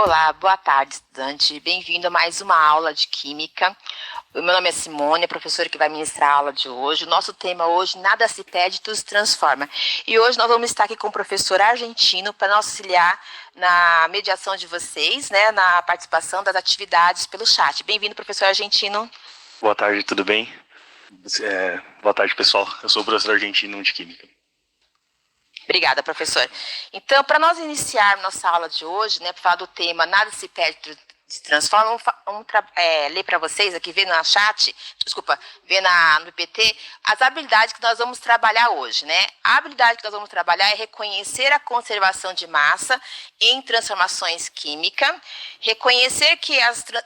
Olá, boa tarde, estudante. Bem-vindo a mais uma aula de Química. O meu nome é Simone, a professora que vai ministrar a aula de hoje. O nosso tema hoje, nada se perde, tudo se transforma. E hoje nós vamos estar aqui com o professor argentino para nos auxiliar na mediação de vocês, né, na participação das atividades pelo chat. Bem-vindo, professor argentino. Boa tarde, tudo bem? Boa tarde, pessoal. Eu sou o professor argentino de Química. Obrigada, professor. Então, para nós iniciarmos nossa aula de hoje, né, para falar do tema Nada se perde, tudo se transforma, vamos ler para vocês aqui, ver no chat, ver no PT, as habilidades que nós vamos trabalhar hoje, né? A habilidade que nós vamos trabalhar é reconhecer a conservação de massa em transformações químicas, reconhecer que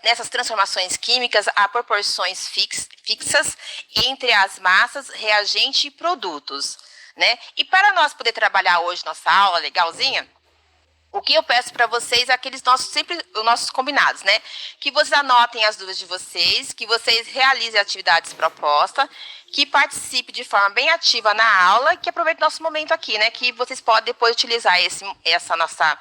nessas transformações químicas há proporções fixas entre as massas, reagente e produtos, né? E para nós poder trabalhar hoje nossa aula legalzinha, o que eu peço para vocês é os nossos combinados, né? Que vocês anotem as dúvidas de vocês, que vocês realizem atividades propostas, que participem de forma bem ativa na aula, que aproveitem nosso momento aqui, né? Que vocês podem depois utilizar essa nossa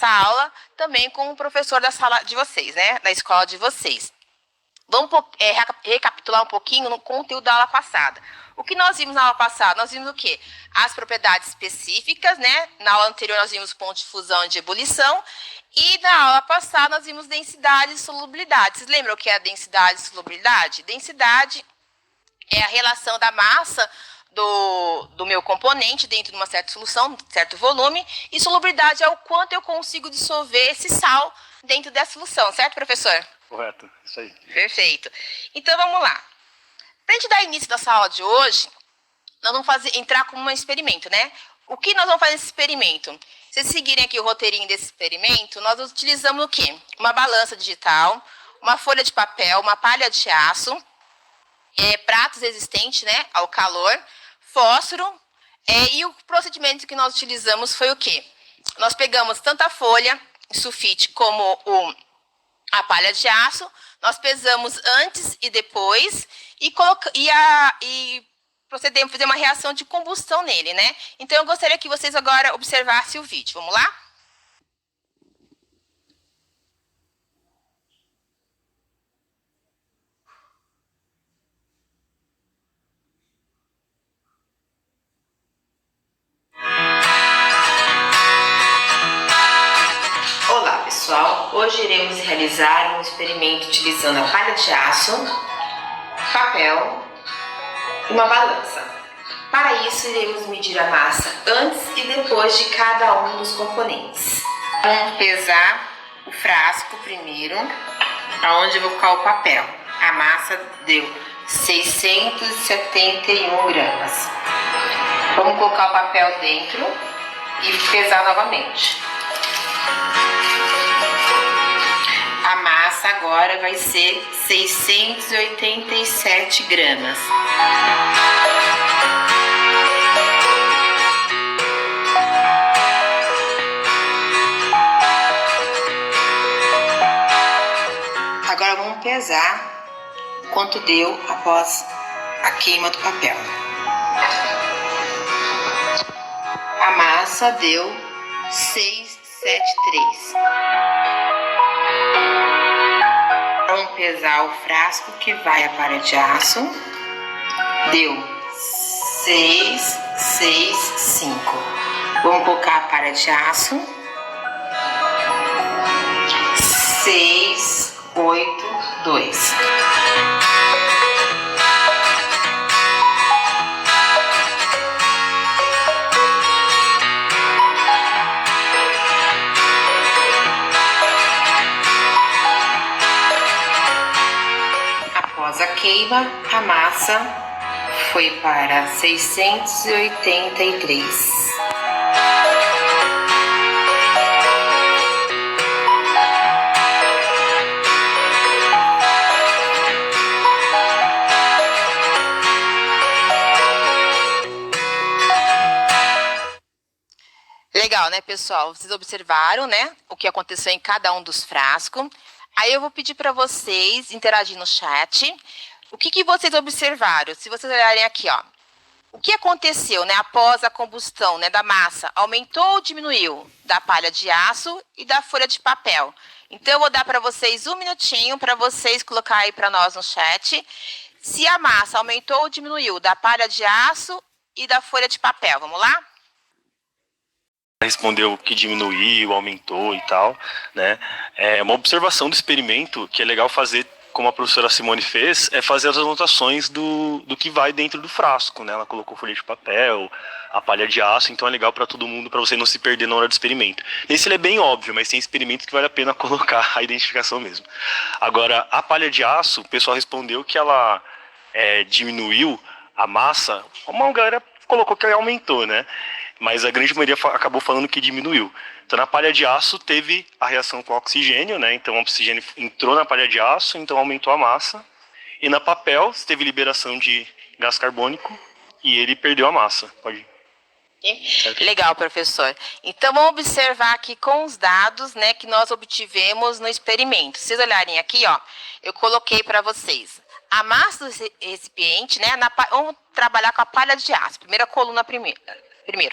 aula também com o professor da sala de vocês, né? Da escola de vocês. Vamos recapitular um pouquinho no conteúdo da aula passada. O que nós vimos na aula passada? Nós vimos o quê? As propriedades específicas, né? Na aula anterior nós vimos ponto de fusão e de ebulição. E na aula passada nós vimos densidade e solubilidade. Vocês lembram o que é a densidade e solubilidade? Densidade é a relação da massa do meu componente dentro de uma certa solução, certo volume. E solubilidade é o quanto eu consigo dissolver esse sal dentro dessa solução. Certo, professor? Correto, isso aí. Perfeito. Então, vamos lá. Para a gente dar início nessa aula de hoje, nós vamos entrar com um experimento, né? O que nós vamos fazer nesse experimento? Se vocês seguirem aqui o roteirinho desse experimento, nós utilizamos o quê? Uma balança digital, uma folha de papel, uma palha de aço, pratos resistentes, né, ao calor, fósforo, e o procedimento que nós utilizamos foi o quê? Nós pegamos tanto a folha, sulfite, como a palha de aço, nós pesamos antes e depois e procedemos a fazer uma reação de combustão nele, né? Então, eu gostaria que vocês agora observassem o vídeo. Vamos lá? Olá, pessoal. Hoje iremos realizar um experimento utilizando a palha de aço, papel e uma balança. Para isso, iremos medir a massa antes e depois de cada um dos componentes. Vamos pesar o frasco primeiro, aonde eu vou colocar o papel. A massa deu 671 gramas. Vamos colocar o papel dentro e pesar novamente. A massa agora vai ser 687 gramas. Agora vamos pesar quanto deu após a queima do papel. A massa deu 673. Vamos pesar o frasco que vai a palha de aço. Deu 665. Vamos colocar a palha de aço. 682. Após a queima, a massa foi para 683. Legal, né, pessoal? Vocês observaram, né, o que aconteceu em cada um dos frascos. Aí eu vou pedir para vocês interagir no chat. O que vocês observaram? Se vocês olharem aqui, ó. O que aconteceu, né, após a combustão, né, da massa? Aumentou ou diminuiu? Da palha de aço e da folha de papel. Então, eu vou dar para vocês um minutinho para vocês colocar aí para nós no chat se a massa aumentou ou diminuiu da palha de aço e da folha de papel. Vamos lá? Respondeu que diminuiu, aumentou e tal, né? É uma observação do experimento que é legal fazer, como a professora Simone fez, é fazer as anotações do que vai dentro do frasco, né? Ela colocou folha de papel, a palha de aço, então é legal para todo mundo, para você não se perder na hora do experimento. Esse ele é bem óbvio, mas tem experimentos que vale a pena colocar a identificação mesmo. Agora, a palha de aço, o pessoal respondeu que ela diminuiu a massa, uma galera colocou que aumentou, né? Mas a grande maioria acabou falando que diminuiu. Então, na palha de aço, teve a reação com o oxigênio, né? Então, o oxigênio entrou na palha de aço, então aumentou a massa. E na papel, teve liberação de gás carbônico e ele perdeu a massa. Pode ir. Legal, professor. Então, vamos observar aqui com os dados, né, que nós obtivemos no experimento. Se vocês olharem aqui, ó, eu coloquei para vocês a massa do recipiente, né? Vamos trabalhar com a palha de aço. Primeira coluna primeiro,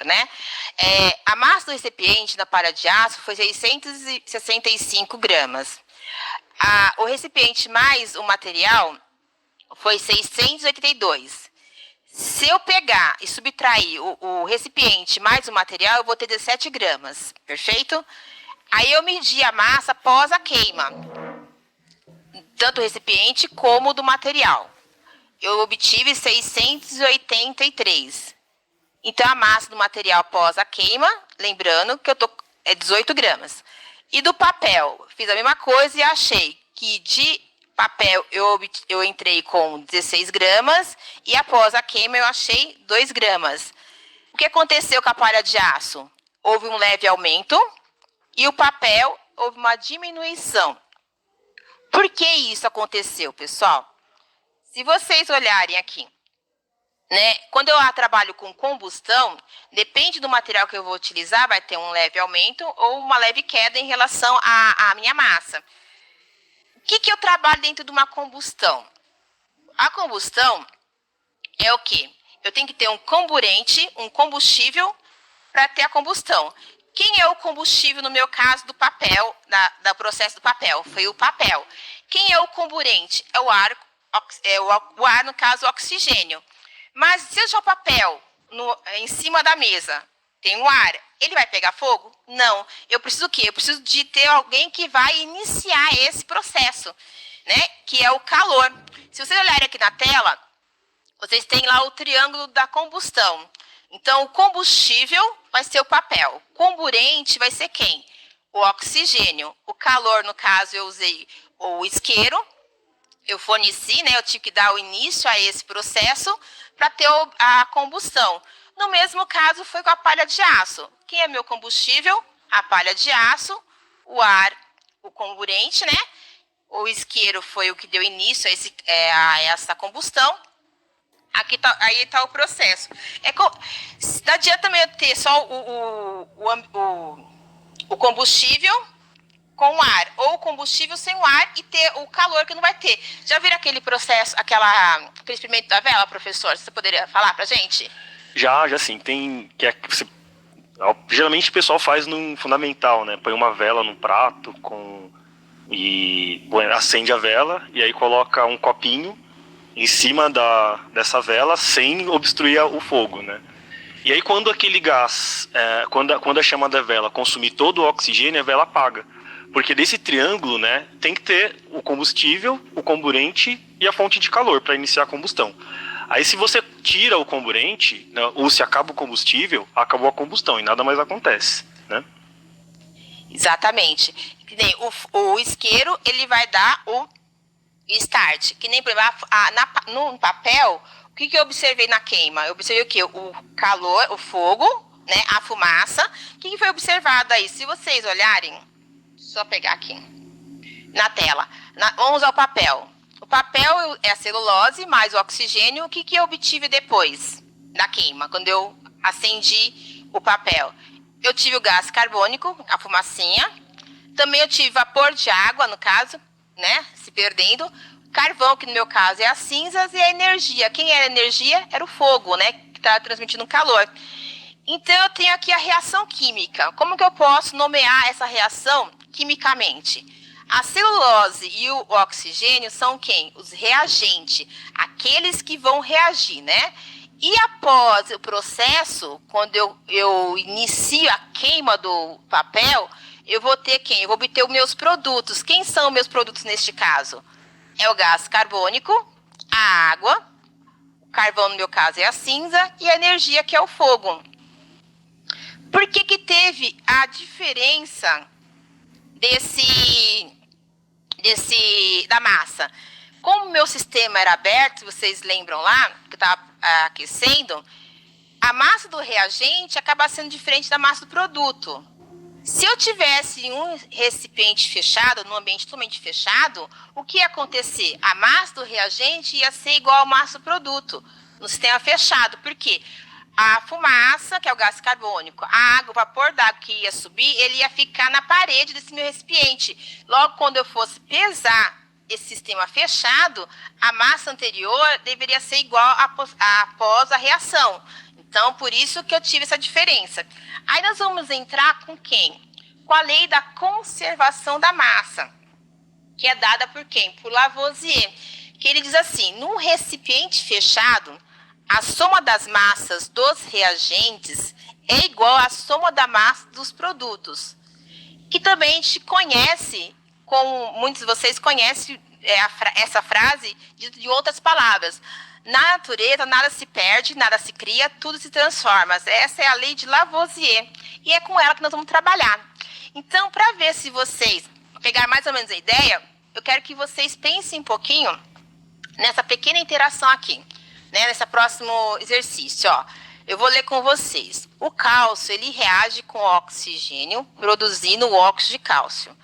né? A massa do recipiente na palha de aço foi 665 gramas. O recipiente mais o material foi 682. Se eu pegar e subtrair o recipiente mais o material, eu vou ter 17 gramas, perfeito? Aí eu medi a massa após a queima, tanto do recipiente como do material. Eu obtive 683. Então, a massa do material após a queima, lembrando que é 18 gramas. E do papel, fiz a mesma coisa e achei que de papel eu entrei com 16 gramas e após a queima eu achei 2 gramas. O que aconteceu com a palha de aço? Houve um leve aumento e o papel houve uma diminuição. Por que isso aconteceu, pessoal? Se vocês olharem aqui, né, quando eu trabalho com combustão, depende do material que eu vou utilizar, vai ter um leve aumento ou uma leve queda em relação à minha massa. O que eu trabalho dentro de uma combustão? A combustão é o quê? Eu tenho que ter um comburente, um combustível, para ter a combustão. Quem é o combustível, no meu caso, do papel, do processo do papel? Foi o papel. Quem é o comburente? É o ar, no caso, o oxigênio. Mas se eu jogar o papel em cima da mesa, tem um ar, ele vai pegar fogo? Não. Eu preciso o quê? Eu preciso de ter alguém que vai iniciar esse processo, né? Que é o calor. Se vocês olharem aqui na tela, vocês têm lá o triângulo da combustão. Então, o combustível vai ser o papel. O comburente vai ser quem? O oxigênio. O calor, no caso, eu usei o isqueiro. Eu forneci, né? Eu tive que dar o início a esse processo para ter a combustão. No mesmo caso, foi com a palha de aço. Quem é meu combustível? A palha de aço, o ar, o comburente, né? O isqueiro foi o que deu início a essa combustão. Aqui aí está o processo. Não adianta também eu ter só o combustível com o ar, ou o combustível sem o ar e ter o calor que não vai ter. Já viram aquele processo, aquele experimento da vela, professor? Você poderia falar para a gente? Já sim. Geralmente o pessoal faz num fundamental, né? Põe uma vela num prato e acende a vela e aí coloca um copinho em cima dessa vela sem obstruir o fogo, né? E aí quando aquele gás, quando a chama da vela consumir todo o oxigênio, a vela apaga. Porque desse triângulo, né, tem que ter o combustível, o comburente e a fonte de calor para iniciar a combustão. Aí se você tira o comburente, né, ou se acaba o combustível, acabou a combustão e nada mais acontece, né? Exatamente. Que nem o isqueiro, ele vai dar o start. Que nem no papel, o que eu observei na queima? Eu observei o quê? O calor, o fogo, né, a fumaça. O que foi observado aí? Se vocês olharem, só pegar aqui na tela. Vamos usar o papel. O papel é a celulose mais o oxigênio. O que eu obtive depois da queima, quando eu acendi o papel? Eu tive o gás carbônico, a fumacinha. Também eu tive vapor de água, no caso, né, se perdendo. Carvão, que no meu caso é as cinzas, e a energia. Quem era a energia? Era o fogo, né? que está transmitindo calor. Então, eu tenho aqui a reação química. Como que eu posso nomear essa reação quimicamente? A celulose e o oxigênio são quem? Os reagentes, aqueles que vão reagir, né? E após o processo, quando eu inicio a queima do papel, eu vou ter quem? Eu vou obter os meus produtos. Quem são os meus produtos neste caso? É o gás carbônico, a água, o carvão no meu caso é a cinza e a energia que é o fogo. Por que teve a diferença da massa? Como o meu sistema era aberto, vocês lembram lá, que eu estava aquecendo, a massa do reagente acaba sendo diferente da massa do produto. Se eu tivesse um recipiente fechado, num ambiente totalmente fechado, o que ia acontecer? A massa do reagente ia ser igual à massa do produto, no sistema fechado. Por quê? A fumaça, que é o gás carbônico, a água, o vapor d'água que ia subir, ele ia ficar na parede desse meu recipiente. Logo, quando eu fosse pesar esse sistema fechado, a massa anterior deveria ser igual após a reação. Então, por isso que eu tive essa diferença. Aí nós vamos entrar com quem? Com a lei da conservação da massa, que é dada por quem? Por Lavoisier, que ele diz assim, num recipiente fechado, a soma das massas dos reagentes é igual à soma da massa dos produtos, que também a gente conhece, como muitos de vocês conhecem essa frase de outras palavras. Na natureza, nada se perde, nada se cria, tudo se transforma. Essa é a lei de Lavoisier e é com ela que nós vamos trabalhar. Então, para ver se vocês pegar mais ou menos a ideia, eu quero que vocês pensem um pouquinho nessa pequena interação aqui, né? Nesse próximo exercício, ó. Eu vou ler com vocês. O cálcio, ele reage com o oxigênio, produzindo o óxido de cálcio,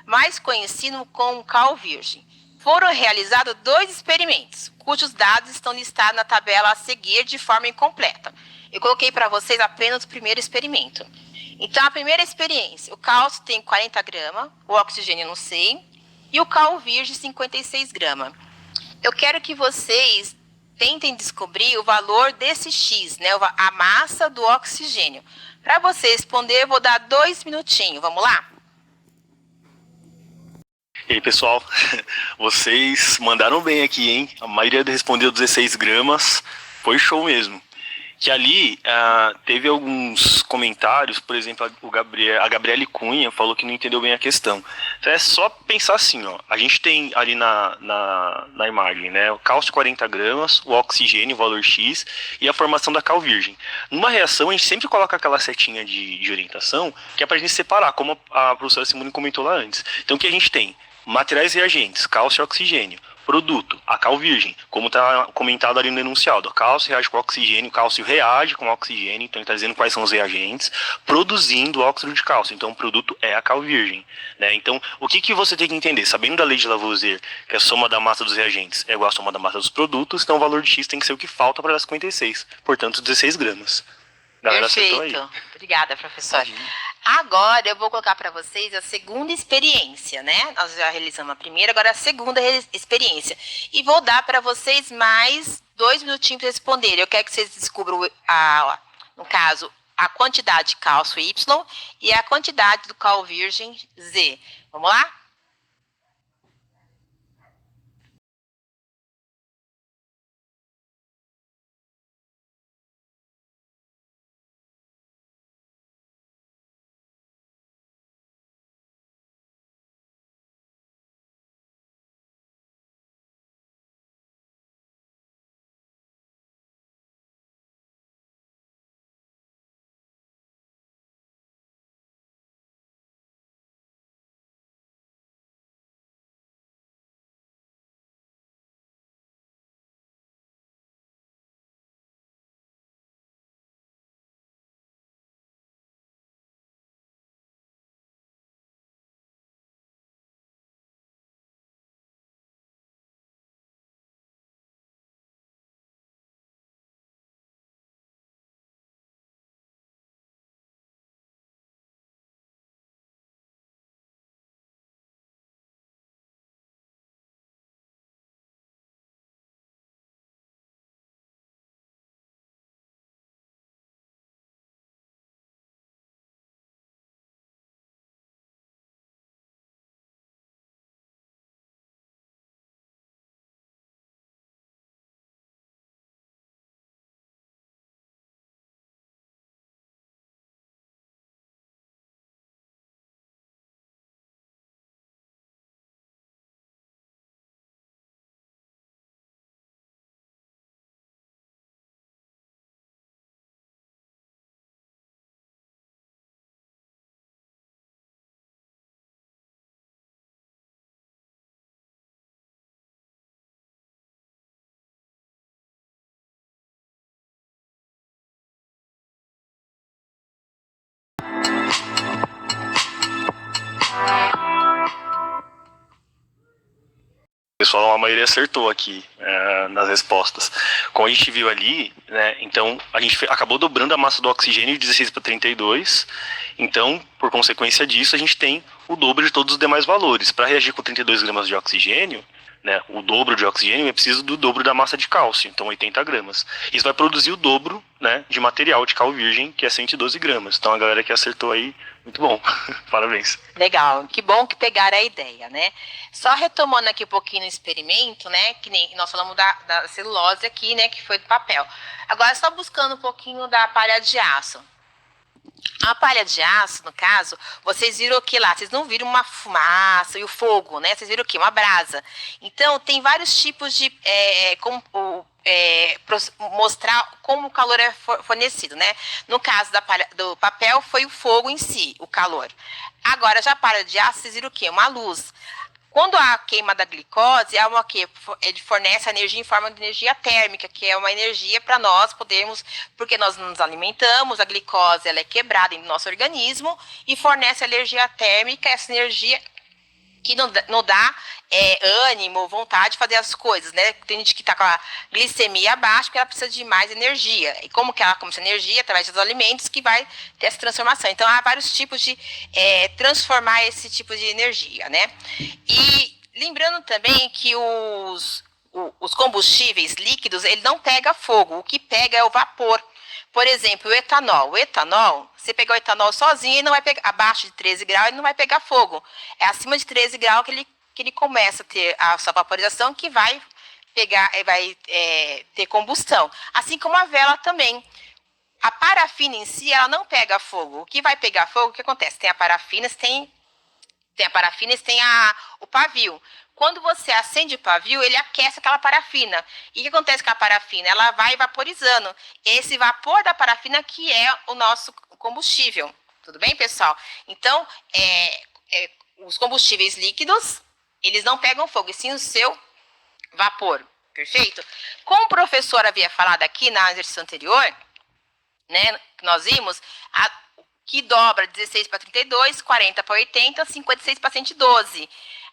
mais conhecido como cal virgem. Foram realizados 2 experimentos, cujos dados estão listados na tabela a seguir de forma incompleta. Eu coloquei para vocês apenas o primeiro experimento. Então, a primeira experiência, o cálcio tem 40 gramas, o oxigênio não sei, e o cal virgem 56 gramas. Eu quero que vocês tentem descobrir o valor desse X, né, a massa do oxigênio. Para você responder, eu vou dar 2 minutinhos. Vamos lá? E aí, pessoal, vocês mandaram bem aqui, hein? A maioria respondeu 16 gramas, foi show mesmo. Que ali teve alguns comentários, por exemplo, a Gabriele Cunha falou que não entendeu bem a questão. Então é só pensar assim, ó, a gente tem ali na imagem, né, o cálcio 40 gramas, o oxigênio, o valor X, e a formação da cal virgem. Numa reação, a gente sempre coloca aquela setinha de orientação, que é pra gente separar, como a professora Simone comentou lá antes. Então o que a gente tem? Materiais reagentes, cálcio e oxigênio. Produto, a cal virgem, como está comentado ali no enunciado. O cálcio reage com o oxigênio, o cálcio reage com o oxigênio, então ele está dizendo quais são os reagentes, produzindo óxido de cálcio. Então o produto é a cal virgem, né? Então o que você tem que entender? Sabendo da lei de Lavoisier, que a soma da massa dos reagentes é igual à soma da massa dos produtos, então o valor de X tem que ser o que falta para dar 56, portanto 16 gramas. Galera, perfeito. Obrigada, professor. Agora eu vou colocar para vocês a segunda experiência, né? Nós já realizamos a primeira, agora a segunda experiência. E vou dar para vocês mais 2 minutinhos para responder. Eu quero que vocês descubram, no caso, a quantidade de cálcio Y e a quantidade do cal virgem Z. Vamos lá? pessoal, a maioria acertou aqui nas respostas. Como a gente viu ali, né, então a gente acabou dobrando a massa do oxigênio de 16 para 32. Então, por consequência disso, a gente tem o dobro de todos os demais valores. Para reagir com 32 gramas de oxigênio, né, o dobro de oxigênio é preciso do dobro da massa de cálcio, então 80 gramas. Isso vai produzir o dobro, né, de material de cal virgem, que é 112 gramas. Então a galera que acertou aí, muito bom. Parabéns. Legal, que bom que pegaram a ideia, né? Só retomando aqui um pouquinho no experimento, né? Que nem nós falamos da celulose aqui, né? Que foi do papel. Agora, só buscando um pouquinho da palha de aço. A palha de aço, no caso, vocês viram o que lá? Vocês não viram uma fumaça e o fogo, né? Vocês viram o que? Uma brasa. Então, tem vários tipos de... mostrar como o calor é fornecido, né? No caso do papel, foi o fogo em si, o calor. Agora, já a palha de aço, vocês viram o quê? Uma luz. Quando a queima da glicose, é uma que ele fornece a energia em forma de energia térmica, que é uma energia para nós podermos, porque nós nos alimentamos, a glicose ela é quebrada no nosso organismo e fornece a energia térmica, essa energia que não dá ânimo, vontade de fazer as coisas, né? Tem gente que está com a glicemia abaixo porque ela precisa de mais energia. E como que ela come essa energia? Através dos alimentos que vai ter essa transformação. Então, há vários tipos de transformar esse tipo de energia, né? E lembrando também que os combustíveis líquidos, ele não pega fogo. O que pega é o vapor. Por exemplo, o etanol. O etanol, você pegar o etanol sozinho, ele não vai pegar, abaixo de 13 graus, ele não vai pegar fogo. É acima de 13 graus que ele começa a ter a sua vaporização, que vai ter combustão. Assim como a vela também. A parafina em si, ela não pega fogo. O que vai pegar fogo, o que acontece? Tem a parafina, tem o pavio. Quando você acende o pavio, ele aquece aquela parafina. E o que acontece com a parafina? Ela vai vaporizando. Esse vapor da parafina que é o nosso combustível. Tudo bem, pessoal? Então, os combustíveis líquidos, eles não pegam fogo, e sim o seu vapor. Perfeito? Como o professor havia falado aqui na exercício anterior, né, que nós vimos, que dobra 16 para 32, 40 para 80, 56 para 112.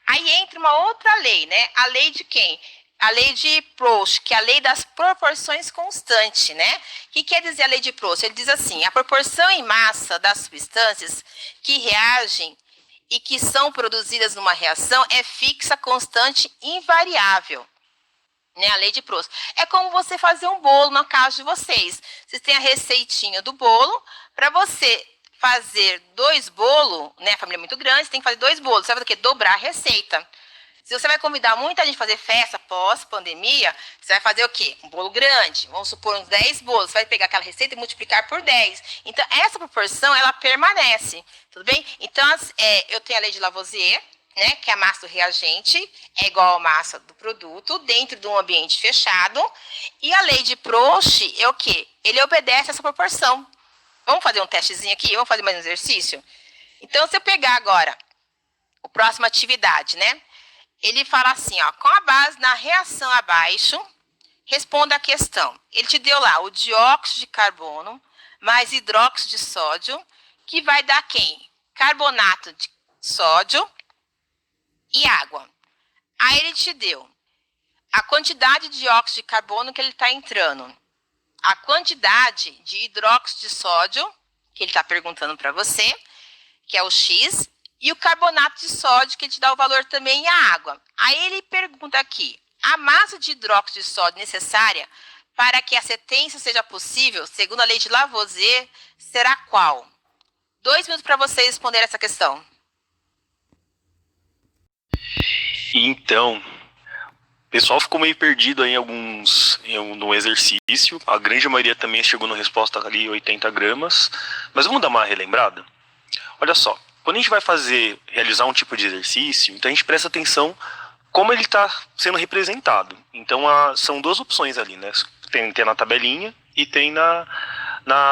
Aí entra uma outra lei, né? A lei de quem? A lei de Proust, que é a lei das proporções constantes, né? O que quer dizer a lei de Proust? Ele diz assim, a proporção em massa das substâncias que reagem e que são produzidas numa reação é fixa, constante, invariável. Né, a lei de Proust. É como você fazer um bolo na casa de vocês. Vocês têm a receitinha do bolo. Para você fazer 2 bolos, né, a família é muito grande, você tem que fazer 2 bolos. Você vai fazer o quê? Dobrar a receita. Se você vai convidar muita gente a fazer festa pós-pandemia, você vai fazer o quê? Um bolo grande. Vamos supor uns 10 bolos. Você vai pegar aquela receita e multiplicar por 10. Então, essa proporção, ela permanece. Tudo bem? Então, eu tenho a lei de Lavoisier, né, que a massa do reagente é igual à massa do produto dentro de um ambiente fechado. E a lei de Proust é o quê? Ele obedece a essa proporção. Vamos fazer um testezinho aqui? Vamos fazer mais um exercício? Então, se eu pegar agora a próxima atividade, né? Ele fala assim, ó, com a base na reação abaixo, responda a questão. Ele te deu lá o dióxido de carbono mais hidróxido de sódio, que vai dar quem? Carbonato de sódio e água. Aí ele te deu a quantidade de dióxido de carbono que ele está entrando, a quantidade de hidróxido de sódio, que ele está perguntando para você, que é o X, e o carbonato de sódio, que ele te dá o valor também, e a água. Aí ele pergunta aqui, a massa de hidróxido de sódio necessária para que a cetência seja possível, segundo a lei de Lavoisier, será qual? 2 minutos para vocês responderem essa questão. Então, o pessoal ficou meio perdido aí no exercício. A grande maioria também chegou na resposta ali 80 gramas. Mas vamos dar uma relembrada? Olha só, quando a gente vai realizar um tipo de exercício, então a gente presta atenção como ele está sendo representado. Então são 2 opções ali, né? Tem na tabelinha e tem na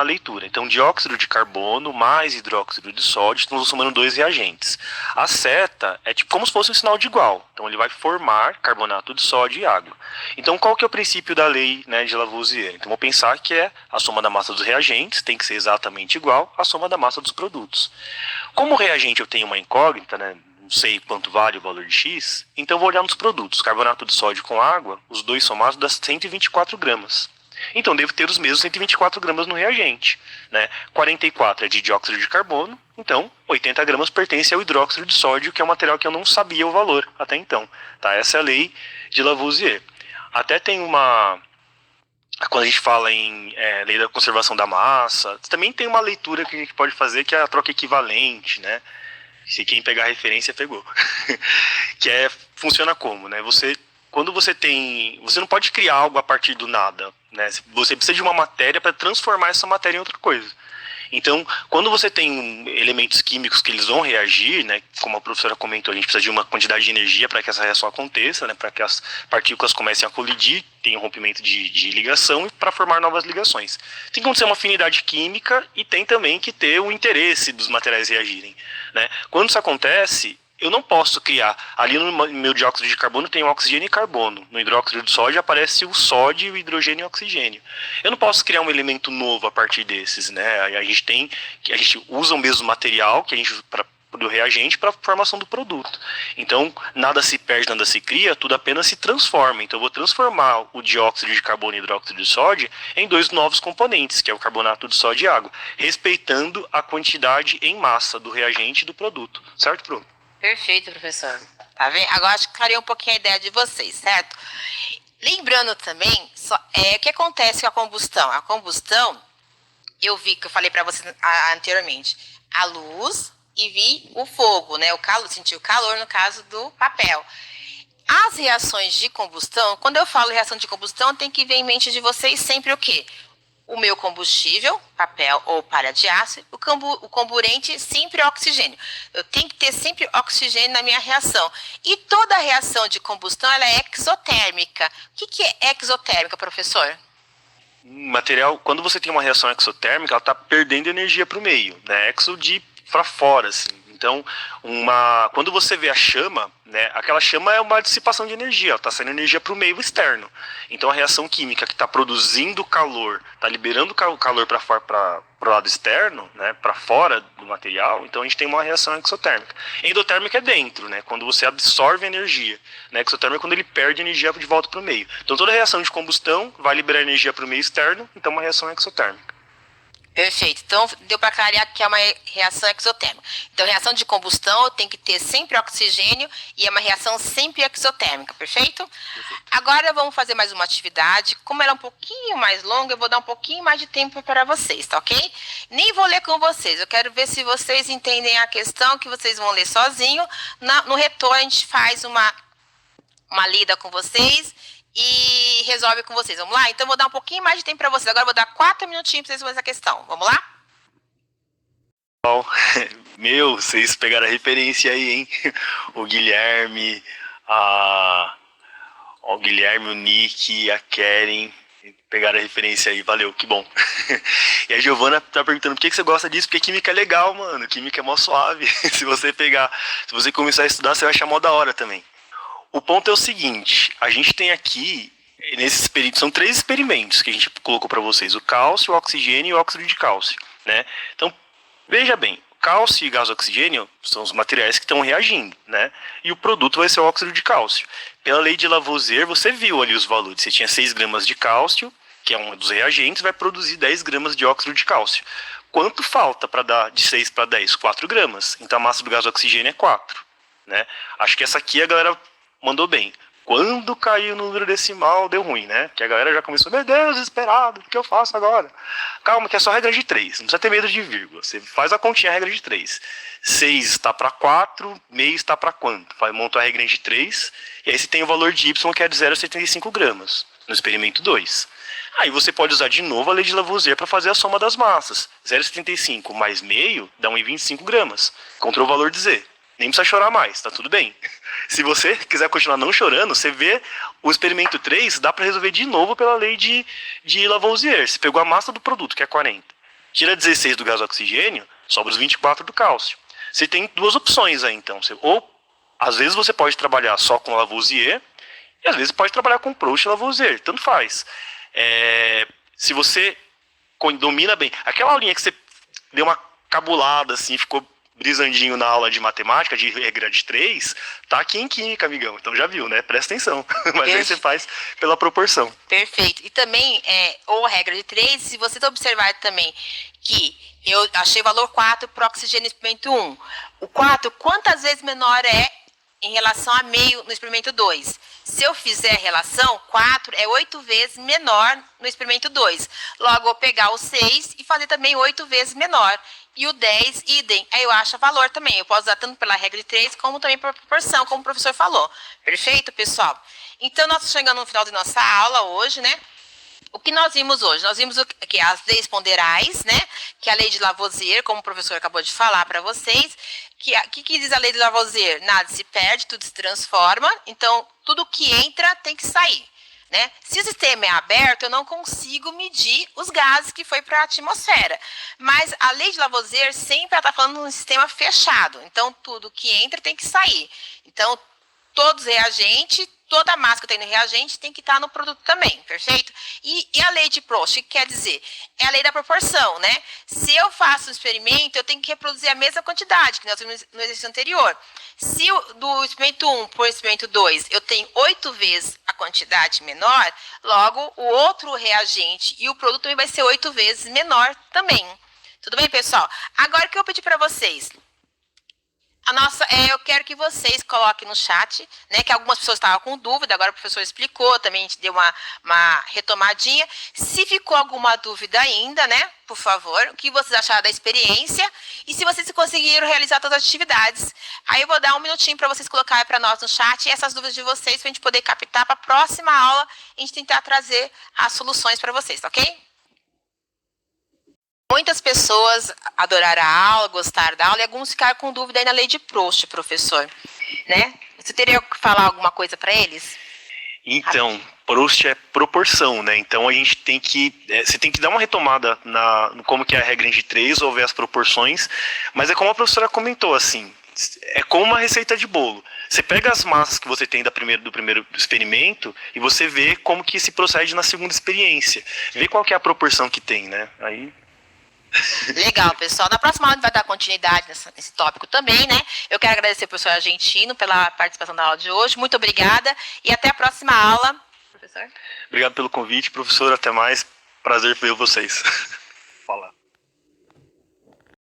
leitura. Então, dióxido de carbono mais hidróxido de sódio, estamos somando 2 reagentes. A seta é tipo como se fosse um sinal de igual. Então, ele vai formar carbonato de sódio e água. Então, qual que é o princípio da lei, né, de Lavoisier? Então, vou pensar que é a soma da massa dos reagentes, tem que ser exatamente igual à soma da massa dos produtos. Como o reagente eu tenho uma incógnita, né, não sei quanto vale o valor de X, então eu vou olhar nos produtos. Carbonato de sódio com água, os dois somados dá 124 gramas. Então devo ter os mesmos 124 gramas no reagente, né? 44 é de dióxido de carbono, então 80 gramas pertence ao hidróxido de sódio, que é um material que eu não sabia o valor até então. Tá? Essa é a lei de Lavoisier. Até tem uma... Quando a gente fala em lei da conservação da massa, também tem uma leitura que a gente pode fazer, que é a troca equivalente, né? Se quem pegar a referência, pegou. Que funciona como, né? Quando você não pode criar algo a partir do nada, né? Você precisa de uma matéria para transformar essa matéria em outra coisa. Então, quando você tem elementos químicos que eles vão reagir, né, como a professora comentou, a gente precisa de uma quantidade de energia para que essa reação aconteça, né, para que as partículas comecem a colidir, tenham um rompimento de ligação e para formar novas ligações. Tem que acontecer uma afinidade química e tem também que ter o interesse dos materiais reagirem, né? Quando isso acontece, eu não posso criar. Ali no meu dióxido de carbono tem oxigênio e carbono. No hidróxido de sódio aparece o sódio, o hidrogênio e o oxigênio. Eu não posso criar um elemento novo a partir desses, né? A gente usa o mesmo material que a gente do reagente para a formação do produto. Então, nada se perde, nada se cria, tudo apenas se transforma. Então, eu vou transformar o dióxido de carbono e o hidróxido de sódio em dois novos componentes, que é o carbonato de sódio e água, respeitando a quantidade em massa do reagente e do produto. Certo, Bruno? Perfeito, professor. Tá vendo? Agora acho que clarei um pouquinho a ideia de vocês, certo? Lembrando também, o que acontece com a combustão? A combustão, eu vi que eu falei para vocês anteriormente, a luz e vi o fogo, né? Senti o calor no caso do papel. As reações de combustão, quando eu falo reação de combustão, tem que ver em mente de vocês sempre o quê? O meu combustível, papel ou palha de aço, o comburente sempre é oxigênio. Eu tenho que ter sempre oxigênio na minha reação. E toda reação de combustão ela é exotérmica. O que é exotérmica, professor? Material, quando você tem uma reação exotérmica, ela está perdendo energia para o meio, né? Exo de para fora, assim. Então, quando você vê a chama, né, aquela chama é uma dissipação de energia, ela está saindo energia para o meio externo. Então, a reação química que está produzindo calor, está liberando o calor para o lado externo, né, para fora do material, então a gente tem uma reação exotérmica. Endotérmica é dentro, né, quando você absorve energia. Né, exotérmica é quando ele perde energia de volta para o meio. Então, toda reação de combustão vai liberar energia para o meio externo, então é uma reação exotérmica. Perfeito. Então, deu para clarear que é uma reação exotérmica. Então, reação de combustão tem que ter sempre oxigênio e é uma reação sempre exotérmica, perfeito? Agora, vamos fazer mais uma atividade. Como ela é um pouquinho mais longa, eu vou dar um pouquinho mais de tempo para vocês, tá ok? Nem vou ler com vocês. Eu quero ver se vocês entendem a questão, que vocês vão ler sozinho. No retorno, a gente faz uma lida com vocês e resolve com vocês. Vamos lá? Então, eu vou dar um pouquinho mais de tempo para vocês. Agora, eu vou dar 4 minutinhos para vocês fazerem essa questão. Vamos lá? Meu, vocês pegaram a referência aí, hein? O Guilherme, o Nick, a Keren, pegaram a referência aí, valeu, que bom. E a Giovana tá perguntando por que você gosta disso, porque química é legal, mano, química é mó suave. Se você começar a estudar, você vai achar mó da hora também. O ponto é o seguinte, a gente tem aqui, são 3 experimentos que a gente colocou para vocês, o cálcio, o oxigênio e o óxido de cálcio, né? Então, veja bem, cálcio e gás oxigênio são os materiais que estão reagindo, né? E o produto vai ser o óxido de cálcio. Pela lei de Lavoisier, você viu ali os valores, você tinha 6 gramas de cálcio, que é um dos reagentes, vai produzir 10 gramas de óxido de cálcio. Quanto falta para dar de 6 para 10? 4 gramas. Então a massa do gás oxigênio é 4, né? Acho que essa aqui a galera mandou bem. Quando caiu o número decimal, deu ruim, né? Que a galera já começou, meu Deus, desesperado, o que eu faço agora? Calma, que é só regra de 3, não precisa ter medo de vírgula. Você faz a continha, a regra de 3. 6 está para 4, meio está para quanto? Monta a regra de 3, e aí você tem o valor de Y, que é de 0,75 gramas, no experimento 2. Aí você pode usar de novo a lei de Lavoisier para fazer a soma das massas. 0,75 mais meio dá 1,25 gramas. Encontrou o valor de Z. Nem precisa chorar mais, tá tudo bem. Se você quiser continuar não chorando, você vê o experimento 3, dá para resolver de novo pela lei de Lavoisier. Você pegou a massa do produto, que é 40. Tira 16 do gás oxigênio, sobra os 24 do cálcio. Você tem 2 opções aí, então. Ou, às vezes, você pode trabalhar só com Lavoisier, e às vezes pode trabalhar com Proust e Lavoisier, tanto faz. Se você domina bem, aquela aulinha que você deu uma cabulada, assim, ficou brisandinho na aula de matemática, de regra de 3, tá aqui em química, amigão. Então já viu, né? Presta atenção. Mas aí você faz pela proporção. Perfeito. E também, ou regra de 3, se vocês observarem também que eu achei o valor 4 para oxigênio no experimento 1. O 4, quantas vezes menor é em relação a meio no experimento 2? Se eu fizer a relação, 4 é 8 vezes menor no experimento 2. Logo, eu vou pegar o 6 e fazer também 8 vezes menor. E o 10, idem. Aí eu acho valor também. Eu posso usar tanto pela regra de 3, como também por proporção, como o professor falou. Perfeito, pessoal? Então, nós estamos chegando no final de nossa aula hoje, né? O que nós vimos hoje? Nós vimos que as leis ponderais, né? Que é a lei de Lavoisier, como o professor acabou de falar para vocês. Que diz a lei de Lavoisier? Nada se perde, tudo se transforma. Então, tudo que entra tem que sair. Né? Se o sistema é aberto, eu não consigo medir os gases que foi para a atmosfera. Mas a lei de Lavoisier sempre está falando de um sistema fechado. Então, tudo que entra tem que sair. Então, todos os reagentes, toda a massa que tem no reagente tem que estar no produto também, perfeito? E a lei de Proust, o que quer dizer? É a lei da proporção, né? Se eu faço um experimento, eu tenho que reproduzir a mesma quantidade que nós vimos no exercício anterior. Se do experimento 1 para o experimento 2 eu tenho 8 vezes a quantidade menor, logo o outro reagente e o produto também vai ser 8 vezes menor também. Tudo bem, pessoal? Agora o que eu pedi para vocês? Eu quero que vocês coloquem no chat, né, que algumas pessoas estavam com dúvida, agora o professor explicou, também a gente deu uma retomadinha. Se ficou alguma dúvida ainda, né, por favor, o que vocês acharam da experiência e se vocês conseguiram realizar todas as atividades. Aí eu vou dar um minutinho para vocês colocarem para nós no chat essas dúvidas de vocês, para a gente poder captar para a próxima aula e a gente tentar trazer as soluções para vocês, tá ok? Muitas pessoas adoraram a aula, gostaram da aula, e alguns ficaram com dúvida aí na lei de Proust, professor. Né? Você teria que falar alguma coisa para eles? Então, Proust é proporção, né? Então a gente tem que. Você tem que dar uma retomada no como que é a regra de 3, ou ver as proporções, mas é como a professora comentou, assim, é como uma receita de bolo. Você pega as massas que você tem do primeiro experimento e você vê como que se procede na segunda experiência. Vê qual que é a proporção que tem, né? Aí. Legal, pessoal. Na próxima aula a gente vai dar continuidade nesse tópico também, né? Eu quero agradecer ao professor Argentino pela participação da aula de hoje. Muito obrigada e até a próxima aula. Professor? Obrigado pelo convite, professor. Até mais. Prazer ver vocês.